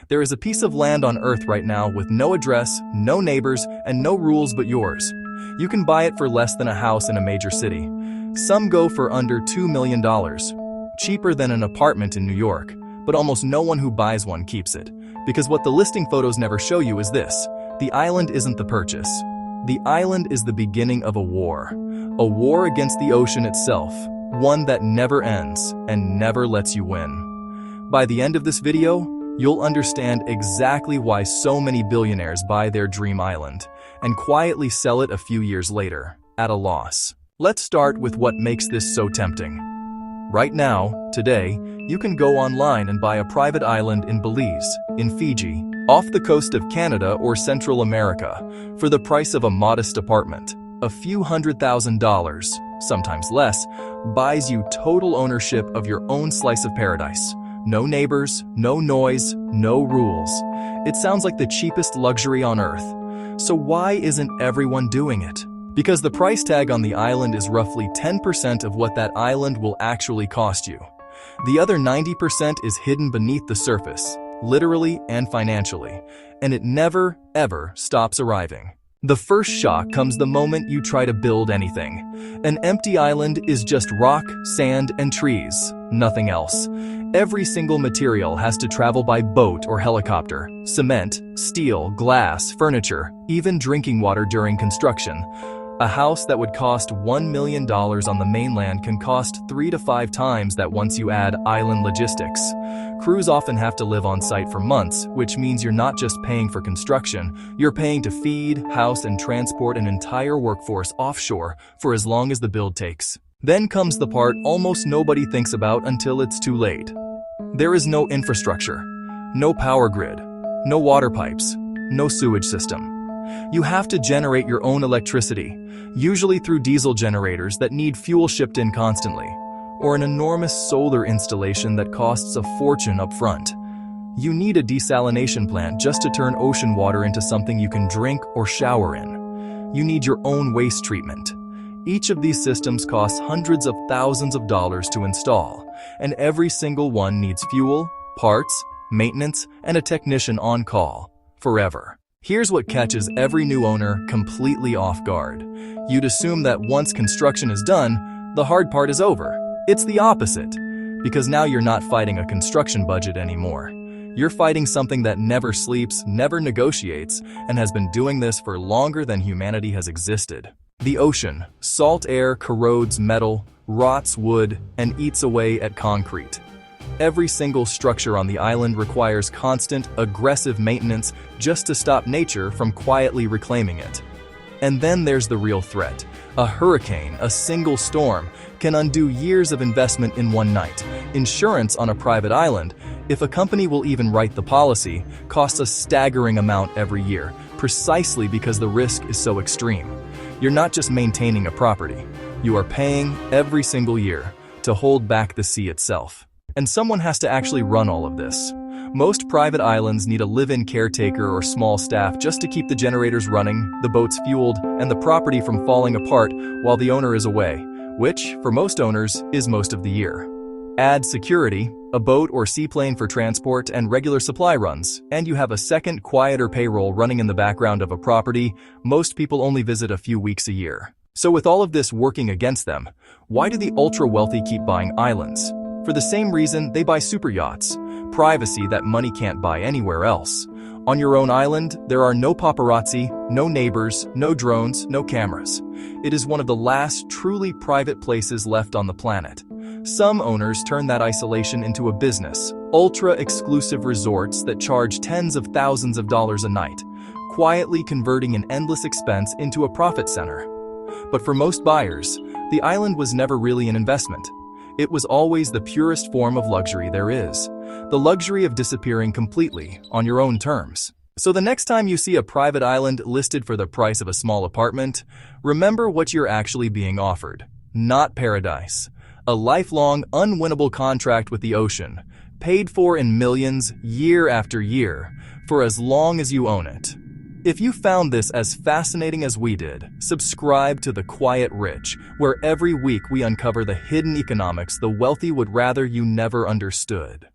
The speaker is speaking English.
There is a piece of land on Earth right now with no address, no neighbors, and no rules but yours. You can buy it for less than a house in a major city. Some go for under $2 million, cheaper than an apartment in New York, but almost no one who buys one keeps it. Because what the listing photos never show you is this: the island isn't the purchase. The island is the beginning of a war against the ocean itself, one that never ends and never lets you win. By the end of this video, you'll understand exactly why so many billionaires buy their dream island and quietly sell it a few years later, at a loss. Let's start with what makes this so tempting. Right now, today, you can go online and buy a private island in Belize, in Fiji, off the coast of Canada or Central America, for the price of a modest apartment. A few $100,000, sometimes less, buys you total ownership of your own slice of paradise. No neighbors, no noise, no rules. It sounds like the cheapest luxury on Earth. So why isn't everyone doing it? Because the price tag on the island is roughly 10% of what that island will actually cost you. The other 90% is hidden beneath the surface, literally and financially, and it never, ever stops arriving. The first shock comes the moment you try to build anything. An empty island is just rock, sand, and trees, nothing else. Every single material has to travel by boat or helicopter. Cement, steel, glass, furniture, even drinking water during construction. A house that would cost $1 million on the mainland can cost 3 to 5 times that once you add island logistics. Crews often have to live on site for months, which means you're not just paying for construction, you're paying to feed, house, and transport an entire workforce offshore for as long as the build takes. Then comes the part almost nobody thinks about until it's too late. There is no infrastructure, no power grid, no water pipes, no sewage system. You have to generate your own electricity, usually through diesel generators that need fuel shipped in constantly, or an enormous solar installation that costs a fortune up front. You need a desalination plant just to turn ocean water into something you can drink or shower in. You need your own waste treatment. Each of these systems costs hundreds of thousands of dollars to install, and every single one needs fuel, parts, maintenance, and a technician on call, forever. Here's what catches every new owner completely off guard. You'd assume that once construction is done, the hard part is over. It's the opposite, because now you're not fighting a construction budget anymore. You're fighting something that never sleeps, never negotiates, and has been doing this for longer than humanity has existed. The ocean, salt air corrodes metal, rots wood, and eats away at concrete. Every single structure on the island requires constant, aggressive maintenance just to stop nature from quietly reclaiming it. And then there's the real threat. A hurricane, a single storm, can undo years of investment in one night. Insurance on a private island, if a company will even write the policy, costs a staggering amount every year, precisely because the risk is so extreme. You're not just maintaining a property. You are paying every single year to hold back the sea itself. And someone has to actually run all of this. Most private islands need a live-in caretaker or small staff just to keep the generators running, the boats fueled, and the property from falling apart while the owner is away, which, for most owners, is most of the year. Add security, a boat or seaplane for transport, and regular supply runs, and you have a second, quieter payroll running in the background of a property most people only visit a few weeks a year. So with all of this working against them, why do the ultra-wealthy keep buying islands? For the same reason they buy super yachts, privacy that money can't buy anywhere else. On your own island, there are no paparazzi, no neighbors, no drones, no cameras. It is one of the last truly private places left on the planet. Some owners turn that isolation into a business, ultra-exclusive resorts that charge tens of thousands of dollars a night, quietly converting an endless expense into a profit center. But for most buyers, the island was never really an investment. It was always the purest form of luxury there is. The luxury of disappearing completely, on your own terms. So the next time you see a private island listed for the price of a small apartment, remember what you're actually being offered. Not paradise. A lifelong, unwinnable contract with the ocean, paid for in millions, year after year, for as long as you own it. If you found this as fascinating as we did, subscribe to The Quiet Rich, where every week we uncover the hidden economics the wealthy would rather you never understood.